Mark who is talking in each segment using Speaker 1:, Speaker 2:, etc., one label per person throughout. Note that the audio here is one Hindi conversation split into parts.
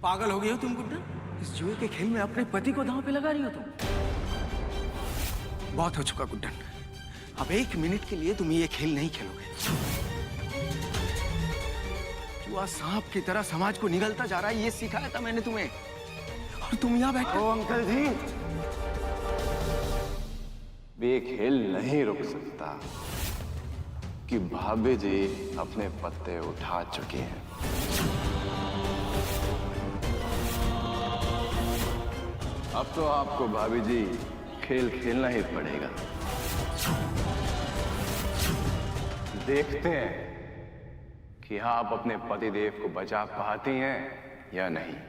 Speaker 1: पागल हो गई हो तुम गुड्डन? इस जुए के खेल में अपने पति को दांव पे लगा रही हो तुम। बहुत हो चुका गुड्डन, अब 1 मिनट के लिए तुम ये खेल नहीं खेलोगे। जुआ सांप की तरह समाज को निगलता जा रहा है, ये सिखाया था मैंने तुम्हें, और तुम यहाँ बैठे।
Speaker 2: ओ अंकल जी, ये खेल नहीं रुक सकता कि भाभी जी अपने पत्ते उठा चुकी हैं। अब तो आपको भाभी जी खेल खेलना ही पड़ेगा। देखते हैं कि आप अपने पतिदेव को बचा पाती हैं या नहीं।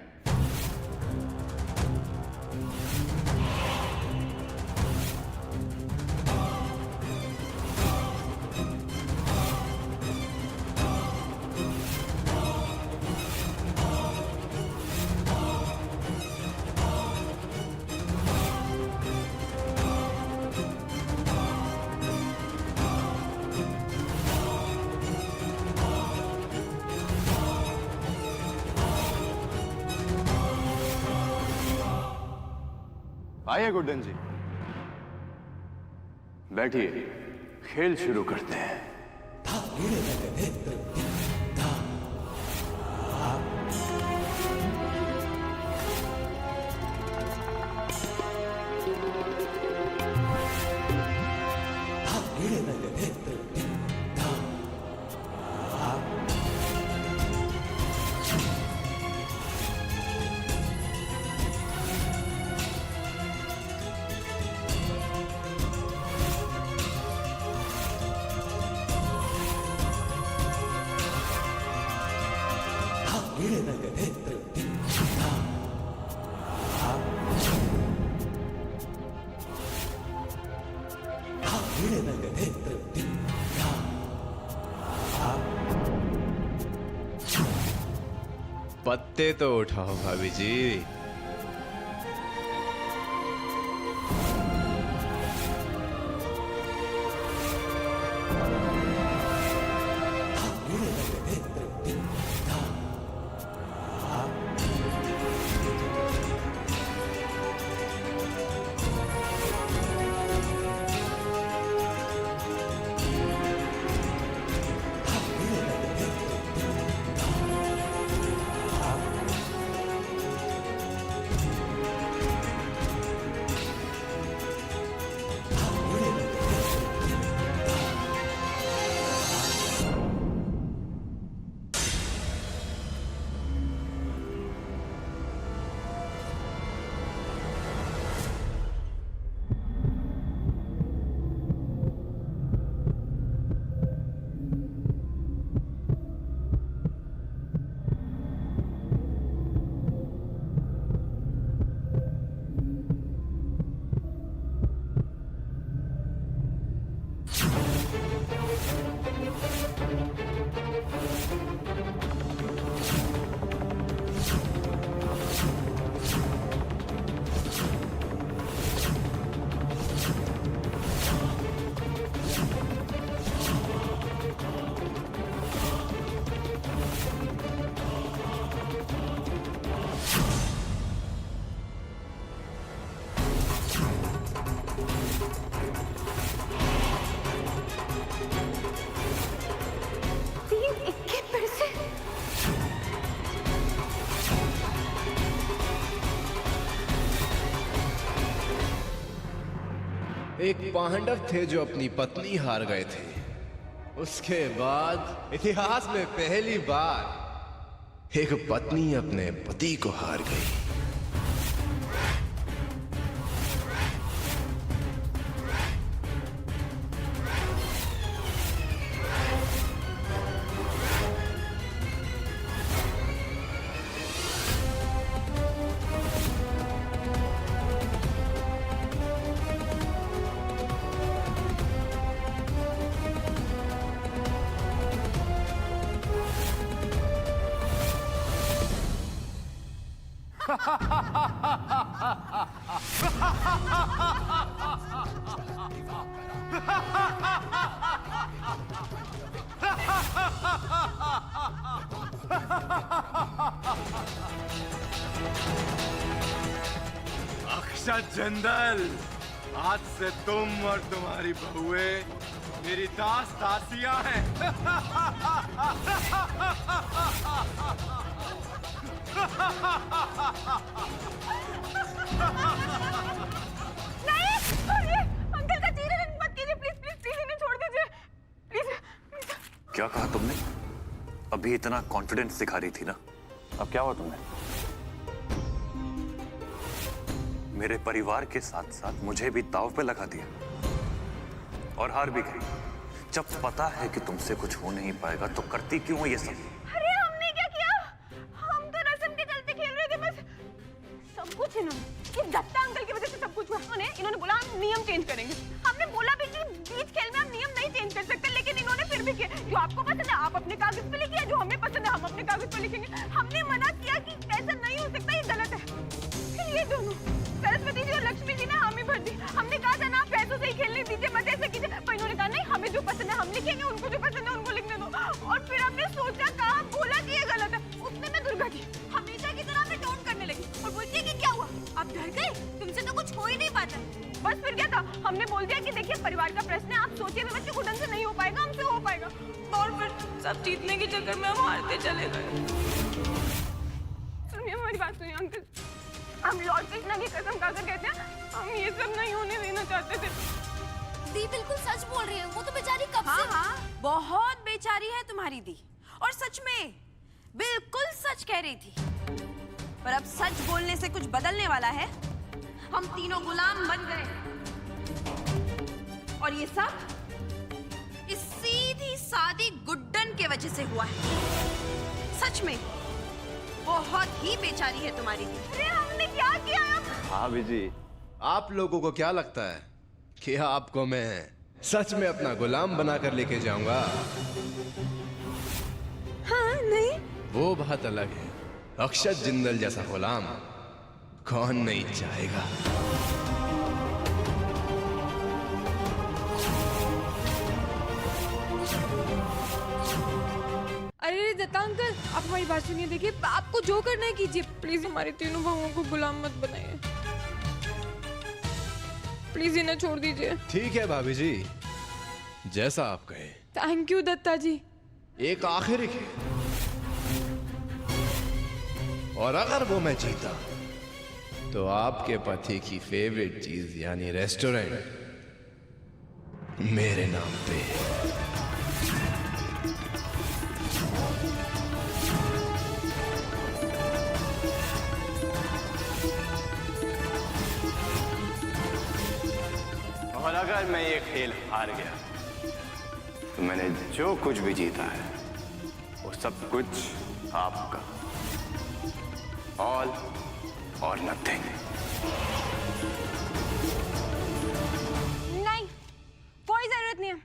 Speaker 2: आइए गुड्डन जी, बैठिए, खेल शुरू करते हैं।
Speaker 3: पत्ते तो उठाओ भाभी जी। एक पांडव थे जो अपनी पत्नी हार गए थे। उसके बाद इतिहास में पहली बार एक पत्नी अपने पति को हार गई। अक्षत जिंदल, आज से तुम और तुम्हारी बहुएं मेरी दास दासियां हैं।
Speaker 4: नहीं, छोड़िए, अंकल का चीरे मत कीजिए, प्लीज प्लीज प्लीज इन्हें छोड़ दीजिए, प्लीज।
Speaker 5: क्या कहा तुमने? अभी इतना कॉन्फिडेंस दिखा रही थी ना, अब क्या हुआ तुम्हें? मेरे परिवार के साथ साथ मुझे भी दांव पे लगा दिया और हार भी गई। जब पता है कि तुमसे कुछ हो नहीं पाएगा तो करती क्यों हो ये सब?
Speaker 4: अरे हमने क्या किया? हम तो रस्म के चलते खेल रहे थे बस। सब कुछ इन्होंने, इस दत्ता अंकल की वजह से सब कुछ हुआ। इन्होंने बोला हम नियम चेंज करेंगे। हमने बोला भी कि बीच खेल में हम नियम नहीं चेंज कर सकते, लेकिन इन्होंने फिर भी किया। जो आपको पसंद है आप अपने कागज पे लिखिए, जो हमें पसंद है हम अपने कागज पे लिखेंगे। हमने मना किया कि ऐसा नहीं हो सकता, ये गलत है। फिर ये दोनों सरस्वती जी और लक्ष्मी जी ने हामी भर दी। हमने कहा था ना आप पैसों से ही खेलने दीजिए, मत ऐसे कीजिए, पर इन्होंने कहा नहीं, हमें जो पसंद है हम लिखेंगे, उनको जो पसंद है उनको लिखने दो। और फिर हमने सोचा, कहा, बोला कि ये गलत है। उतने में दुर्गा जी हमेशा की तरह हमें टोन करने लगी और बोलती है कि क्या हुआ, आप डर गए, तुमसे तो कुछ हो ही नहीं पाता। बस फिर क्या था, हमने बोल दिया कि देखिए परिवार का प्रश्न है, आप सोचिए बच्चे को ढंग से नहीं हो पाएगा, हमसे हो पाएगा। और फिर सब जीतने के चक्कर में हम हारते चले गए। सुनिए हमारी बात सुनिए अंकल, हम लॉर्ड कृष्णा की कसम खाकर कहते हैं हम ये सब नहीं होने देना चाहते थे।
Speaker 6: दी बिल्कुल सच बोल रही है, वो तो बेचारी कब से।
Speaker 7: हाँ, बहुत बेचारी है तुम्हारी दी, और सच में बिल्कुल सच कह रही थी। पर अब सच बोलने से कुछ बदलने वाला है। हम तीनों गुलाम बन गए और ये सब इस सीधी सादी गुड्डन के वजह से हुआ है। सच में बहुत ही बेचारी है तुम्हारी दी।
Speaker 4: अरे हमने क्या किया?
Speaker 2: भाभी जी,
Speaker 3: आप लोगों को क्या लगता है कि आपको मैं सच में अपना गुलाम बनाकर लेके जाऊंगा?
Speaker 4: हाँ नहीं,
Speaker 3: वो बात अलग है। अक्षत जिंदल जैसा गुलाम कौन नहीं चाहेगा?
Speaker 4: अरे दत्ता अंकल आप हमारी बात सुनिए, देखिए आपको जो करना है कीजिए, प्लीज हमारे तीनों भाइयों को गुलाम मत बनाइए, प्लीज इन्हें छोड़ दीजिए।
Speaker 3: ठीक है भाभी जी, जैसा आप कहें।
Speaker 4: थैंक यू दत्ता जी।
Speaker 3: एक आखिरी खेल, और अगर वो मैं जीता तो आपके पति की फेवरेट चीज यानी रेस्टोरेंट मेरे नाम पे।
Speaker 2: और अगर मैं ये खेल हार गया तो मैंने जो कुछ भी जीता है वो सब कुछ आपका। ऑल और नथिंग।
Speaker 4: नहीं, कोई जरूरत नहीं है,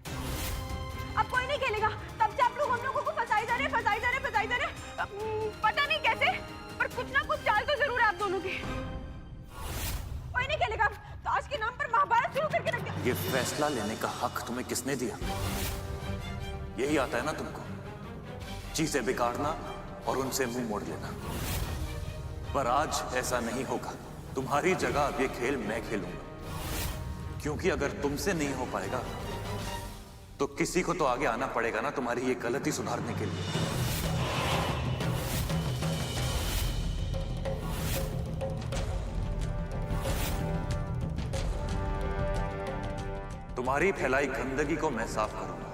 Speaker 4: अब कोई नहीं खेलेगा। तब से आप लोग हम लोगों को फंसाई जा रहे, फंसाई जा रहे, फंसाई जा रहे, पता नहीं कैसे, पर कुछ ना कुछ चाल तो जरूर है आप दोनों की। कोई नहीं खेलेगा, ताश के नाम पर महाभारत शुरू करके रख दिया।
Speaker 5: ये फैसला लेने का हक तुम्हें किसने दिया? यही आता है ना तुमको, चीजें बिगाड़ना और उनसे मुंह मोड़ लेना। पर आज ऐसा नहीं होगा। तुम्हारी जगह अब ये खेल मैं खेलूंगा, क्योंकि अगर तुमसे नहीं हो पाएगा तो किसी को तो आगे आना पड़ेगा ना तुम्हारी ये गलती सुधारने के लिए। तुम्हारी फैलाई गंदगी को मैं साफ करूंगा,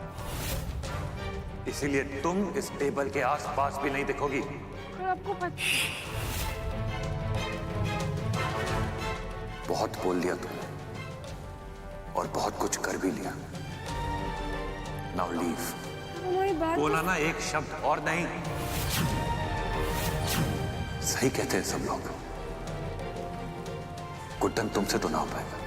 Speaker 5: इसीलिए तुम इस टेबल के आसपास भी नहीं दिखोगी।
Speaker 4: पर आपको पता,
Speaker 5: बहुत बोल दिया तुमने और बहुत कुछ कर भी लिया। Now leave.
Speaker 4: हमारी बात
Speaker 5: बोला ना एक शब्द और नहीं। सही कहते हैं सब लोग, गुड्डन तुमसे तो ना हो पाएगा।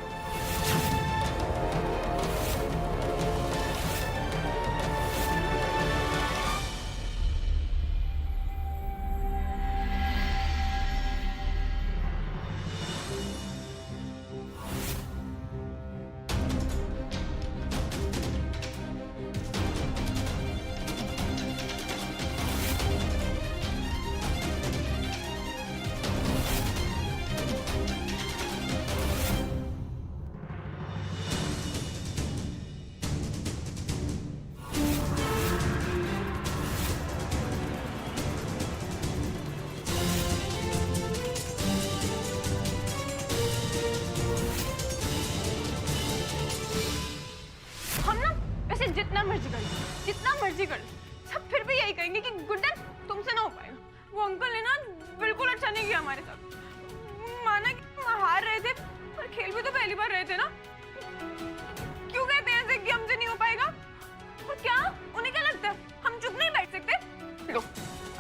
Speaker 4: जितना मर्जी कर लो, जितना मर्जी कर लो, सब फिर भी यही कहेंगे कि गुड्डन तुमसे ना हो पाएगा। वो अंकल ने ना बिल्कुल अच्छा नहीं किया हमारे साथ। माना कि हम हार रहे थे, पर खेल भी तो पहली बार रहे थे ना। क्यों कहते हैं ऐसे कि हमसे नहीं हो पाएगा? और क्या उन्हें क्या लगता है हम चुप नहीं बैठ सकते? लो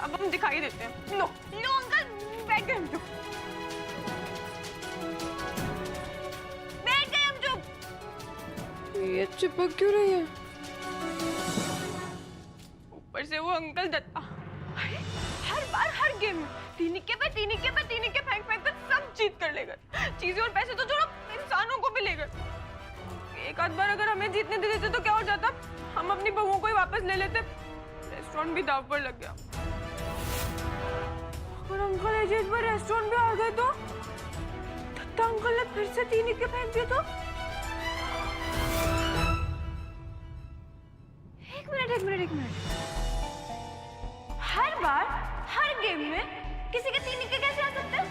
Speaker 4: अब हम दिखाई देते हैं। लो लो अंकल बैठ गए हम चुप, बैठ गए हम चुप।
Speaker 8: ये चिपक क्यों रही है?
Speaker 4: ऊपर से वो अंकल दत्ता, अरे हर बार हर गेम में तीनिके पे फेंक कर सब जीत कर ले गए। चीजें और पैसे तो छोड़ो, इंसानों को भी ले गए। एक आध बार अगर हमें जीतने दे देते तो क्या हो जाता? हम अपनी बहुओं को ही वापस ले लेते। रेस्टोरेंट भी दाव पर लग गया। अगर अंकल एजेस पर रेस्टोरेंट भी आ गए तो दत्ता अंकल ने फिर से तीनिके फेंक दिए तो? एक मिनट। हर बार हर गेम में किसी के तीनिके कैसे आ सकते हैं?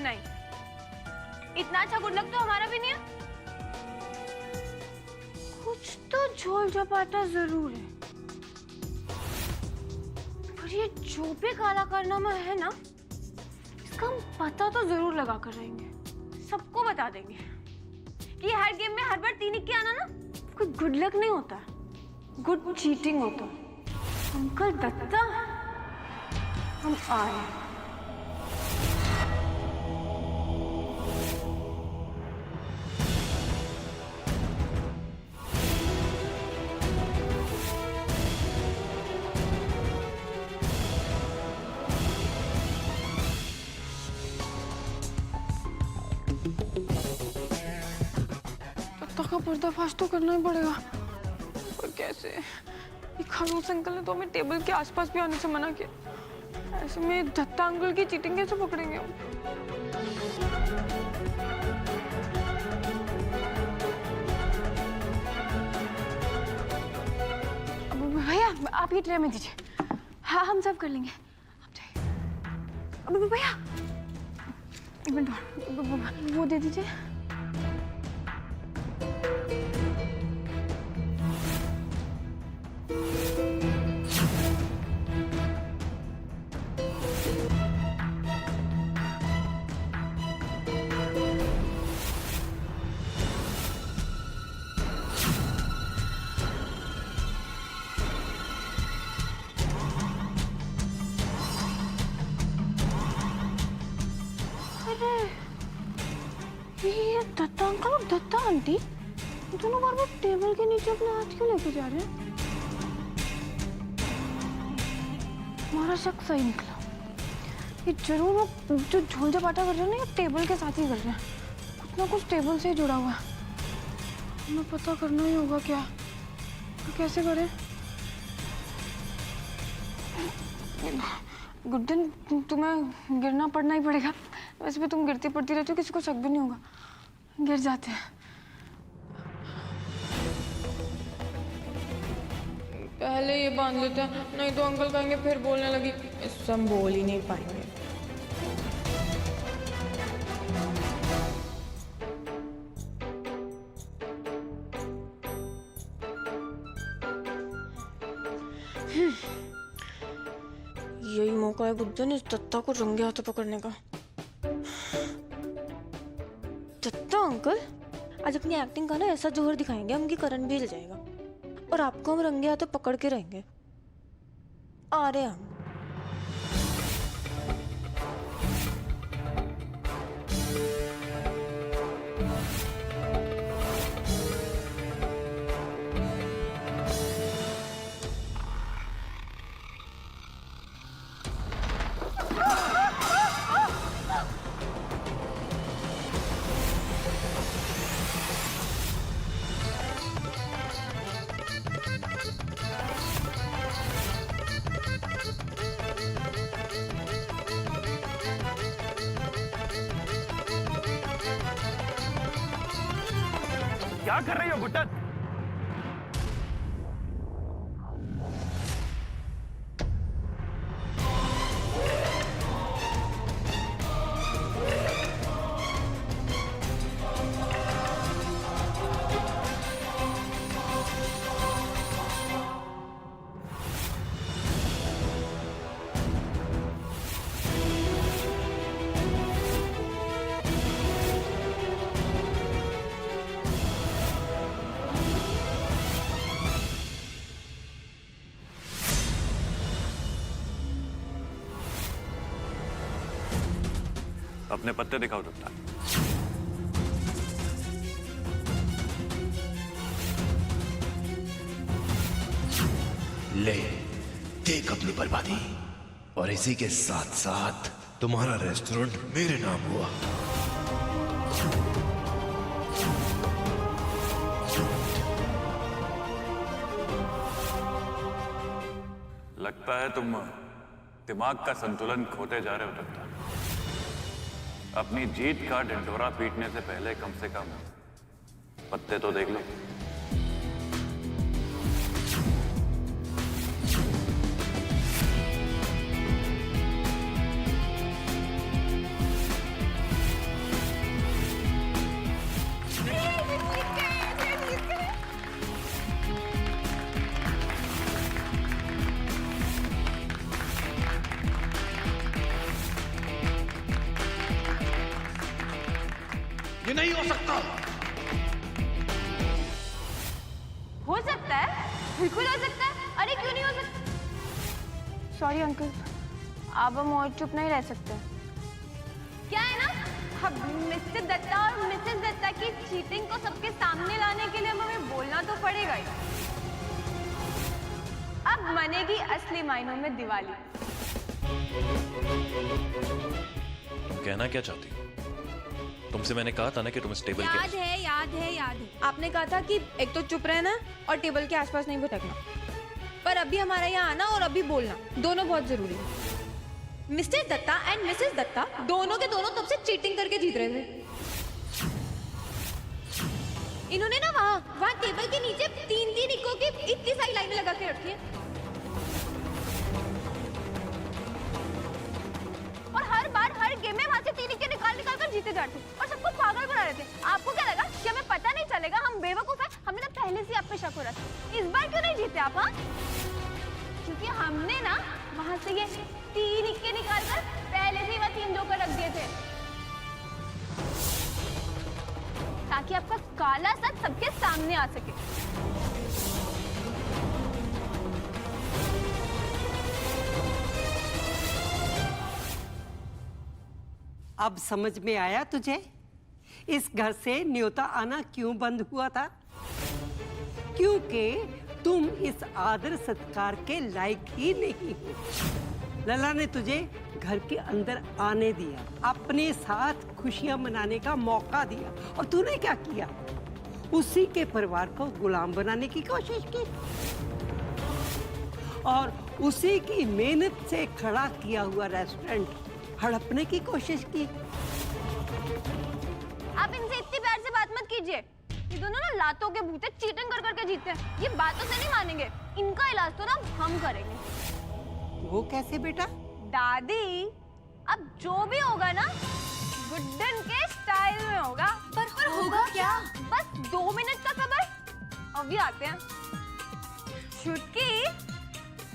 Speaker 4: नहीं, इतना अच्छा गुड लक तो हमारा भी नहीं है। कुछ तो झोल झपाटा जरूर है, पर ये जो भी काला कारनामा है ना, इसका हम पता तो जरूर लगा कर रहेंगे। सबको बता देंगे कि हर गेम में हर बार तीनिके आना ना कोई गुड लक नहीं होता, गुड चीटिंग होता। अंकल दत्ता हम आए।
Speaker 8: दत्ता का पर्दाफाश तो करना ही पड़ेगा, पर कैसे? ये खड़ूस अंकल ने तो हमें टेबल के आसपास भी आने से मना किया। ऐसे में दत्ता अंकल की चीटिंग कैसे पकड़ेंगे हम? भैया आप ये ट्रे में दीजिए। हाँ हम सब कर लेंगे, आप जाइए। अब भैया एक मिनट और, वो दे दीजिए। ये दत्ता अंकल और दत्ता आंटी दोनों बार टेबल के नीचे अपने हाथ क्यों लेके जा रहे हैं? हमारा शक सही निकला। ये जरूर वो जो झोल झपाटा कर रहे हैं ना, ये टेबल के साथ ही कर रहे हैं। कुछ ना कुछ टेबल से ही जुड़ा हुआ है। हमें पता करना ही होगा क्या, तो कैसे करें? गुड्डन तुम्हें गिरना पड़ना ही पड़ेगा। वैसे भी तुम गिरती पड़ती रहती हो, किसी को शक भी नहीं होगा। गिर जाते हैं। पहले ये बांध लेते हैं, नहीं तो अंकल कहेंगे फिर बोलने लगी। इससे हम बोल ही नहीं पाएंगे। यही मौका है गुड्डन इस दत्ता को रंगे हाथों पकड़ने का। दत्ता अंकल आज अपनी एक्टिंग का ना ऐसा जोहर दिखाएंगे हम कि करण भी हिल जाएगा, और आपको हम रंगे हाथों पकड़ के रहेंगे। आ रहे हम।
Speaker 2: क्या कर रही हो गुड्डन?
Speaker 5: अपने पत्ते दिखाओ दत्ता।
Speaker 3: ले देख अपनी बर्बादी, और इसी के साथ साथ तुम्हारा रेस्टोरेंट मेरे नाम हुआ।
Speaker 5: लगता है तुम दिमाग का संतुलन खोते जा रहे हो दत्ता। अपनी जीत का ढिंढोरा पीटने से पहले कम से कम पत्ते तो देख लो।
Speaker 3: ये नहीं हो सकता।
Speaker 4: हो सकता है, बिल्कुल हो सकता है। अरे क्यों नहीं हो सकता?
Speaker 8: सॉरी अंकल, अब हम और चुप नहीं रह सकते।
Speaker 4: क्या है ना, अब मिस्टर दत्ता और मिसेस दत्ता की चीटिंग को सबके सामने लाने के लिए हमें बोलना तो पड़ेगा ही। अब मनेगी असली मायनों में दिवाली।
Speaker 9: तुम कहना क्या चाहती हो? तुमसे मैंने कहा था ना कि तुम इस टेबल
Speaker 7: याद
Speaker 9: के
Speaker 7: है, याद है, याद है। आपने कहा था कि एक तो चुप रहना और टेबल के आसपास नहीं भटकना। पर अभी हमारा यहाँ आना और अभी बोलना दोनों बहुत जरूरी है। Mister Datta and missus Datta दोनों के दोनों तब से चीटिंग करके जीत रहे थे। इन्होंने ना वहाँ टेबल के नीचे 3-3 इक्को की इतनी सारी लाइनें लगा के रखी है।
Speaker 4: और हर बार हर गेम में वहाँ से 3 इक्के निकाल कर जीते जाते और सबको पागल बना रहे थे। आपको क्या लगा कि हमें पता नहीं चलेगा, हम बेवकूफ हैं? हमने तो पहले से आप पे शक हो रहा था। इस बार क्यों नहीं जीते आप? हाँ, क्योंकि हमने ना वहाँ से ये 3 इक्के निकाल कर पहले से ही वहाँ 3 जोकर रख दिए थे, ताकि आपका काला सच सबके सामने आ सके।
Speaker 10: अब समझ में आया तुझे इस घर से न्योता आना क्यों बंद हुआ था? क्योंकि तुम इस आदर सत्कार के लायक ही नहीं हो। लला ने तुझे घर के अंदर आने दिया, अपने साथ खुशियां मनाने का मौका दिया, और तूने क्या किया? उसी के परिवार को गुलाम बनाने की कोशिश की और उसी की मेहनत से खड़ा किया हुआ रेस्टोरेंट हड़पने की कोशिश की।
Speaker 4: आप इनसे इतनी प्यार से बात मत कीजिए। ये दोनों ना लातों के भूते, चीटिंग कर करके जीते हैं। ये बातों से नहीं मानेंगे। इनका इलाज तो ना हम करेंगे।
Speaker 10: वो कैसे बेटा?
Speaker 4: दादी, अब जो भी होगा ना गुड्डन के स्टाइल में होगा।
Speaker 7: पर होगा क्या?
Speaker 4: बस 2 मिनट का सब्र, अभी आते हैं। छुटकी,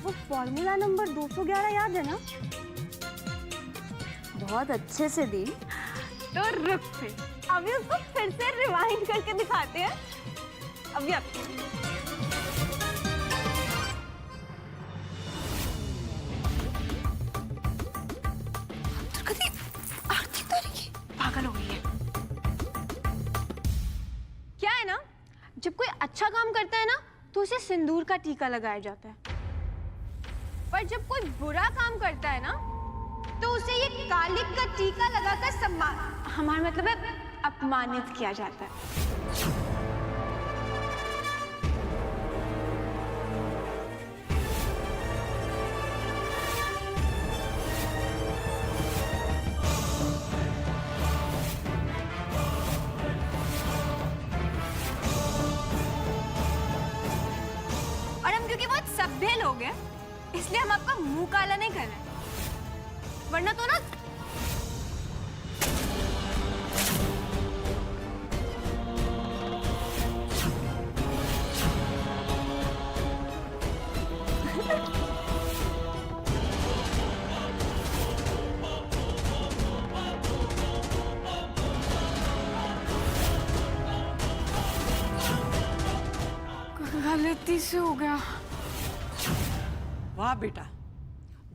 Speaker 4: वो फॉर्मूला नंबर 211 याद है ना? बहुत अच्छे से दी। तो रुक से अभी उसको फिर से रिवाइंड करके दिखाते हैं। अभी आपको
Speaker 7: आरती तरीके पागल हो गई है।
Speaker 4: क्या है ना, जब कोई अच्छा काम करता है ना तो उसे सिंदूर का टीका लगाया जाता है, पर जब कोई बुरा काम करता है ना तो उसे ये कालिक का टीका लगाकर सम्मान, हमारा मतलब है अपमानित किया जाता है। और हम क्योंकि बहुत सभ्य लोग हैं इसलिए हम आपका मुंह काला नहीं कर रहे, वरना तो ना
Speaker 8: गलती से हो गया।
Speaker 10: वाह बेटा,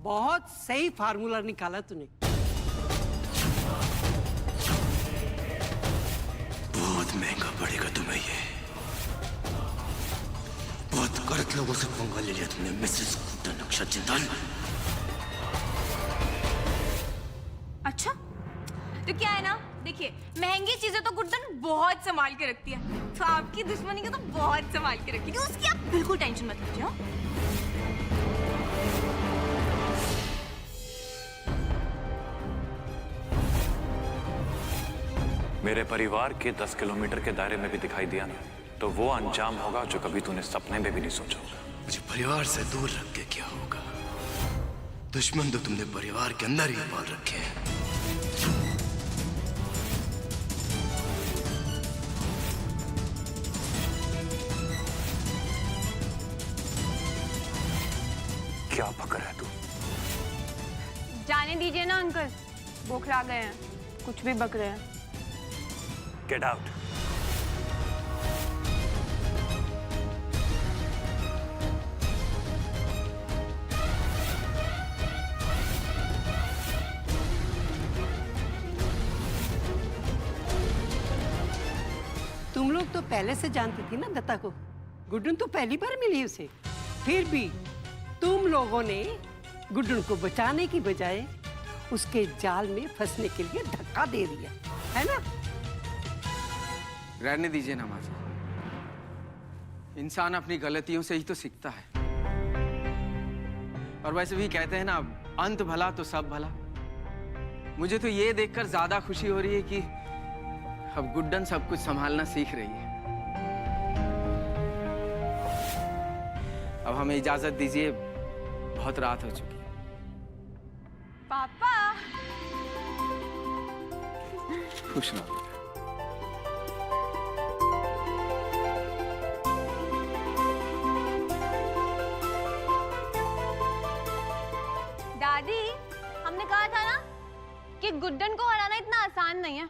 Speaker 10: बहुत सही फार्मूला निकाला तूने।
Speaker 3: महंगा पड़ेगा तुम्हें ये। बहुत गलत लोगों से पंगा ले लिया तुमने मिसेस गुड्डन अक्षर जिंदाल।
Speaker 7: अच्छा तो क्या है ना, देखिए महंगी चीजें तो गुड्डन बहुत संभाल के रखती है, तो आपकी दुश्मनी को तो बहुत संभाल के रखी है, उसकी आप बिल्कुल टेंशन मत लीजिए। हाँ?
Speaker 5: मेरे परिवार के 10 किलोमीटर के दायरे में भी दिखाई दिया ना, तो वो अंजाम होगा जो कभी तूने सपने में भी नहीं सोचा होगा।
Speaker 3: मुझे परिवार से दूर रख के क्या होगा? दुश्मन तो तुमने परिवार के अंदर ही पाल रखे हैं।
Speaker 5: क्या पकड़ है तू?
Speaker 4: जाने दीजिए ना अंकल, बौखला गए हैं, कुछ भी बक रहे हैं।
Speaker 5: Get out.
Speaker 10: तुम लोग तो पहले से जानती थी ना दत्ता को, गुड्डन तो पहली बार मिली उसे, फिर भी तुम लोगों ने गुड्डन को बचाने की बजाय उसके जाल में फंसने के लिए धक्का दे दिया, है ना?
Speaker 1: रहने दीजिए ना माँ जी, इंसान अपनी गलतियों से ही तो सीखता है। और वैसे भी कहते हैं ना, अंत भला तो सब भला। मुझे तो ये देखकर ज्यादा खुशी हो रही है कि अब गुड्डन सब कुछ संभालना सीख रही है। अब हमें इजाजत दीजिए, बहुत रात हो चुकी है।
Speaker 4: पापा
Speaker 1: खुश रहो।
Speaker 4: दादी, हमने कहा था ना कि गुड्डन को हराना इतना आसान नहीं है।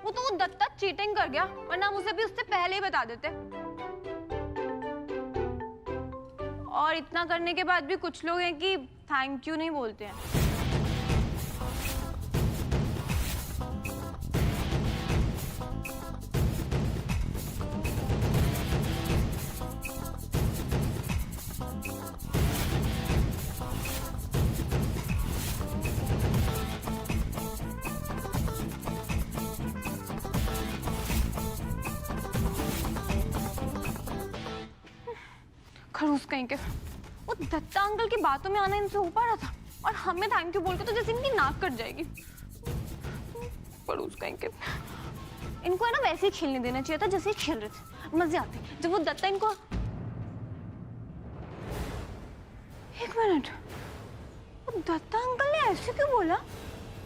Speaker 4: वो दत्ता चीटिंग कर गया, वरना हम उसे भी उससे पहले ही बता देते। और इतना करने के बाद भी कुछ लोग हैं कि थैंक यू नहीं बोलते हैं। खड़ूस कहीं के, वो दत्ता अंकल की बातों में आना इनसे हो पा रहा था, और हमें थैंक यू बोल के तो जैसे इनकी नाक कट जाएगी। खड़ूस कहीं के, इनको है ना वैसे ही खेलने देना चाहिए था जैसे ही खेल रहे थे, मजे आते। जब वो दत्ता इनको, एक मिनट, वो दत्ता अंकल ने ऐसे क्यों बोला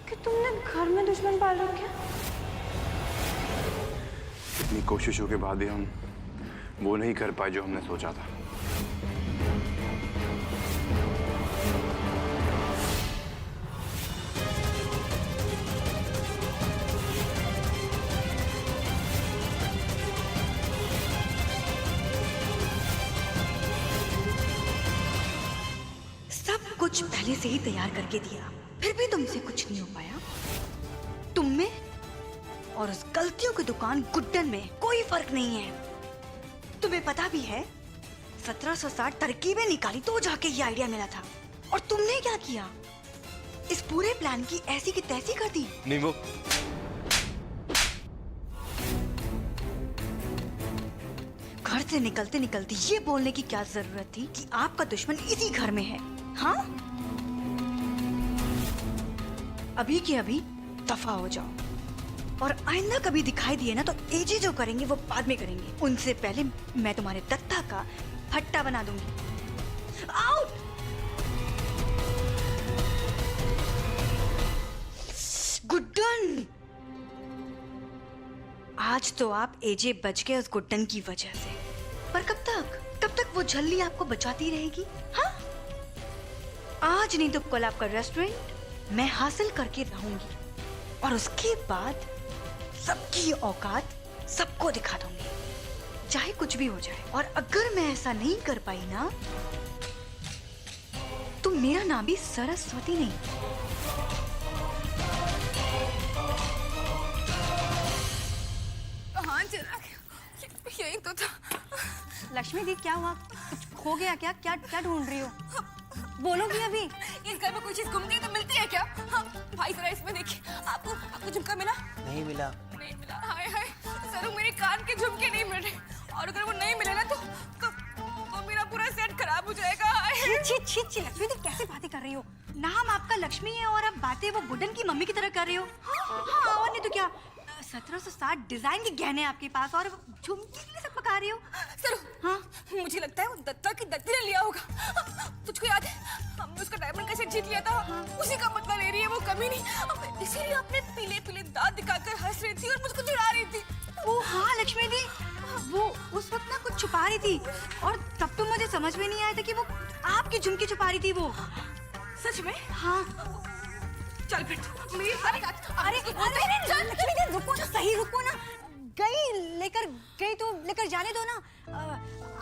Speaker 4: कि तुमने घर में दुश्मन पाल रखे?
Speaker 2: इतनी कोशिशों के बाद भी हम वो नहीं कर पाए जो हमने सोचा था।
Speaker 11: सब कुछ पहले से ही तैयार करके दिया, फिर भी तुमसे कुछ नहीं हो पाया। तुम में और उस गलतियों की दुकान गुड्डन में कोई फर्क नहीं है। तुम्हें पता भी है 1760 तरकीबें निकाली तो जाके ये आइडिया मिला था, और तुमने क्या किया? इस पूरे प्लान की ऐसी की तैसी कर दी।
Speaker 3: नहीं, वो
Speaker 11: घर से निकलते निकलते ये बोलने की क्या जरूरत थी कि आपका दुश्मन इसी घर में है? हाँ, अभी के अभी दफा हो जाओ, और आइंदा कभी दिखाई दिए ना तो एजे जो करेंगे वो बाद में करेंगे, उनसे पहले मैं तुम्हारे दत्ता का फट्टा बना दूंगी। आउट! गुड्डन, आज तो आप एजे बच गए उस गुड्डन की वजह से, पर कब तक वो झल्ली आपको बचाती रहेगी? हाँ, आज नहीं तो कल आपका रेस्टोरेंट मैं हासिल करके रहूंगी, और उसके बाद सबकी औकात सबको दिखा दूंगी, चाहे कुछ भी हो जाए। और अगर मैं ऐसा नहीं कर पाई ना, तो मेरा नाम भी सरस्वती नहीं।
Speaker 4: कहाँ
Speaker 6: चिराग यही तो था।
Speaker 11: लक्ष्मी दी क्या हुआ? कुछ खो गया क्या? क्या क्या ढूंढ रही हो? बोलोगी अभी?
Speaker 6: इस घर में कोई चीज गुमती है तो मिलती है क्या? हाँ भाई जरा इसमें देखिए, आपको झुमका मिला?
Speaker 10: नहीं मिला।
Speaker 6: नहीं मिला। हाय हाय सर, मेरे कान के झुमके नहीं मिल रहे और अगर वो नहीं मिले ना तो मेरा पूरा सेट खराब हो जाएगा।
Speaker 11: छी छी छी लक्ष्मी दी कैसे बातें कर रही हो? नाम आपका लक्ष्मी है और अब बातें वो गुड्डन की मम्मी की तरह कर रही हो। हाँ और नहीं तो क्या। 1760 डिजाइन के गहने आपके पास और झुमके के लिए सब पका रही हो।
Speaker 6: सर हाँ मुझे लगता है वो दत्ता की दत्ती ने लिया होगा। तुझको याद है हमने उसका डायमंड का सेट जीत लिया था? उसी का बदला ले रही है वो, कमी नहीं। इसीलिए अपने पीले पीले दांत दिखाकर हंस रही थी और मुझको चिढ़ा रही थी।
Speaker 11: ओ हाँ लक्ष्मी दी, वो उस वक्त ना कुछ छुपा रही थी और तब तो मुझे समझ में नहीं आया था कि वो आपकी झुमकी छुपा रही थी वो।
Speaker 6: सच में?
Speaker 11: हाँ।
Speaker 6: चल फिर मेरी सारी बात।
Speaker 11: अरे लक्ष्मी दी रुको ना, सही रुको ना। गई तो लेकर जाने दो ना।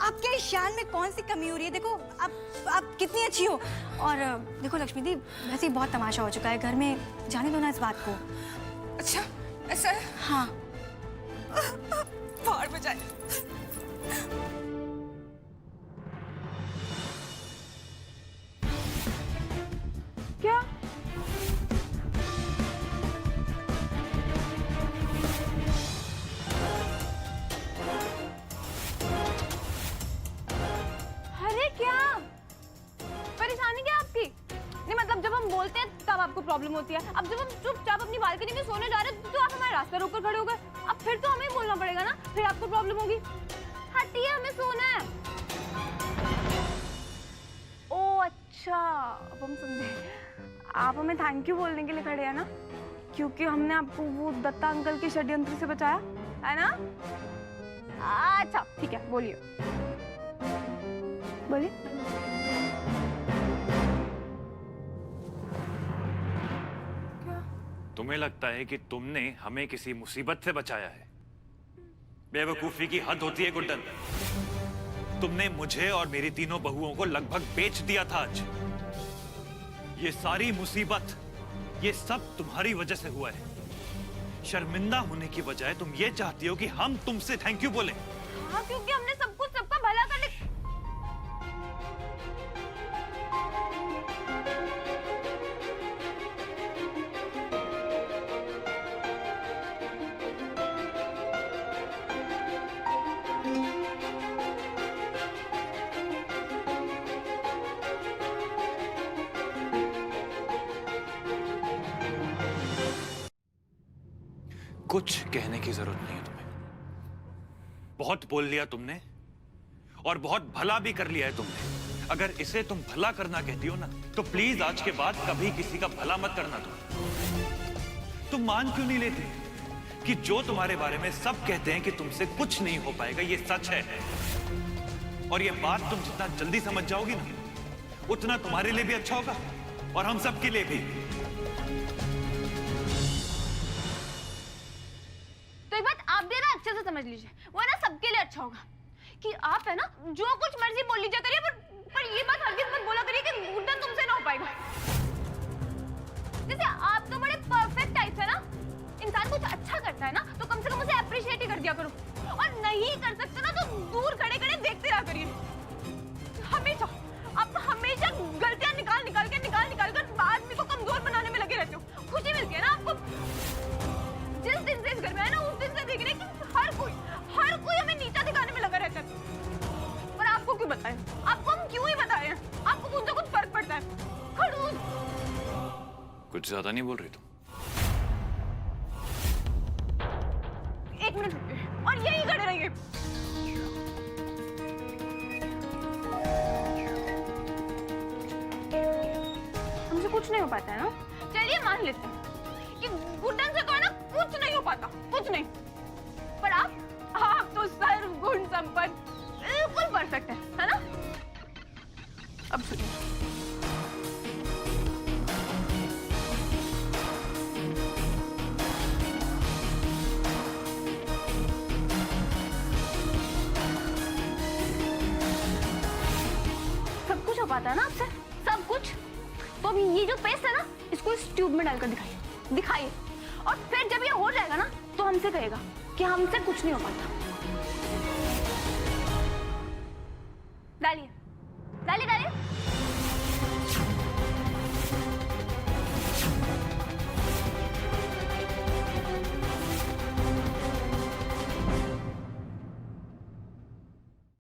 Speaker 11: आपके शान में कौन सी कमी हो रही है? देखो आप कितनी अच्छी हो। और देखो लक्ष्मी दी वैसे ही बहुत तमाशा हो चुका है घर में, जाने दो ना इस बात को।
Speaker 6: अच्छा ऐसा है?
Speaker 11: हाँ।
Speaker 6: बाहर में जाए।
Speaker 8: क्या? अरे क्या परेशानी क्या आपकी? नहीं मतलब जब हम बोलते हैं तब आपको प्रॉब्लम होती है, अब जब हम चुपचाप अपनी बालकनी में सोने जा रहे हैं तो आप हमारे रास्ते रोककर खड़े हो गए। अब फिर तो हमें बोलना पड़ेगा ना, फिर आपको प्रॉब्लम होगी। हटिए, हमें सोना है। ओ अच्छा, अब हम समझे। आप हमें थैंक यू बोलने के लिए खड़े हैं ना, क्योंकि हमने आपको वो दत्ता अंकल के षड्यंत्र से बचाया है ना? अच्छा ठीक है, बोलिए बोलिए।
Speaker 5: तुम्हें लगता है कि तुमने हमें किसी मुसीबत से बचाया है? बेवकूफी की हद होती है गुड्डन। तुमने मुझे और मेरी तीनों बहुओं को लगभग बेच दिया था आज। ये सारी मुसीबत, ये सब तुम्हारी वजह से हुआ है। शर्मिंदा होने की बजाय तुम ये चाहती हो कि हम तुमसे थैंक यू बोले।
Speaker 8: हाँ, क्योंकि हमने सब कुछ सबका भला करने।
Speaker 5: कुछ कहने की जरूरत नहीं है तुम्हें। बहुत बोल लिया तुमने और बहुत भला भी कर लिया है तुमने। अगर इसे तुम भला करना कहती हो ना, तो प्लीज आज के बाद कभी किसी का भला मत करना। तुम मान क्यों नहीं लेते कि जो तुम्हारे बारे में सब कहते हैं कि तुमसे कुछ नहीं हो पाएगा, ये सच है। और ये बात तुम जितना जल्दी समझ जाओगी ना, उतना तुम्हारे लिए भी अच्छा होगा और हम सबके लिए भी।
Speaker 8: तो एक बात आप भी ना अच्छे से समझ लीजिए, वो ना सबके लिए अच्छा होगा कि आप है ना जो कुछ मर्जी बोल लीजिए करिए, पर ये बात हरगिज़ मत बोला करिए कि गुड्डन तुमसे ना हो पाएगा। जैसे आप तो बड़े परफेक्ट टाइप है ना, इंसान कुछ अच्छा करता है ना तो कम से कम उसे अप्रिशिएट ही कर दिया करो, और नहीं कर सकते ना तो दूर खड़े खड़े देखते रहा करिए। हमेशा आप हमेशा गलतियां निकाल कर आदमी को कमजोर बनाने में लगे रहते हो। खुशी मिलती है ना आपको जिस दिन से इस घर में है ना, उस दिन से देख रहे हैं कि हर कोई हमें नीचा दिखाने में लगा रहता है। पर आपको क्यों बताएं? आपको हम क्यों ही बताएं? आपको कुछ ना कुछ फर्क पड़ता है। खड़ूस
Speaker 5: कुछ ज्यादा नहीं बोल रही तुम?
Speaker 8: एक मिनट रुकिए और यहीं खड़े रहिए। हमसे कुछ नहीं हो पाता है ना, चलिए मान लेते हैं कि गुड्डन से तो है ना कुछ नहीं हो पाता, कुछ नहीं। पर आप तो सर्वगुण संपन्न बिल्कुल परफेक्ट है ना? अब सुनिए, सब कुछ हो पाता है ना आपसे, सब कुछ। तो अभी ये जो पेस्ट है ना, इसको इस ट्यूब में डालकर दिखाइए, और फिर जब ये हो जाएगा ना तो हमसे कहेगा कि हमसे कुछ नहीं हो पाता।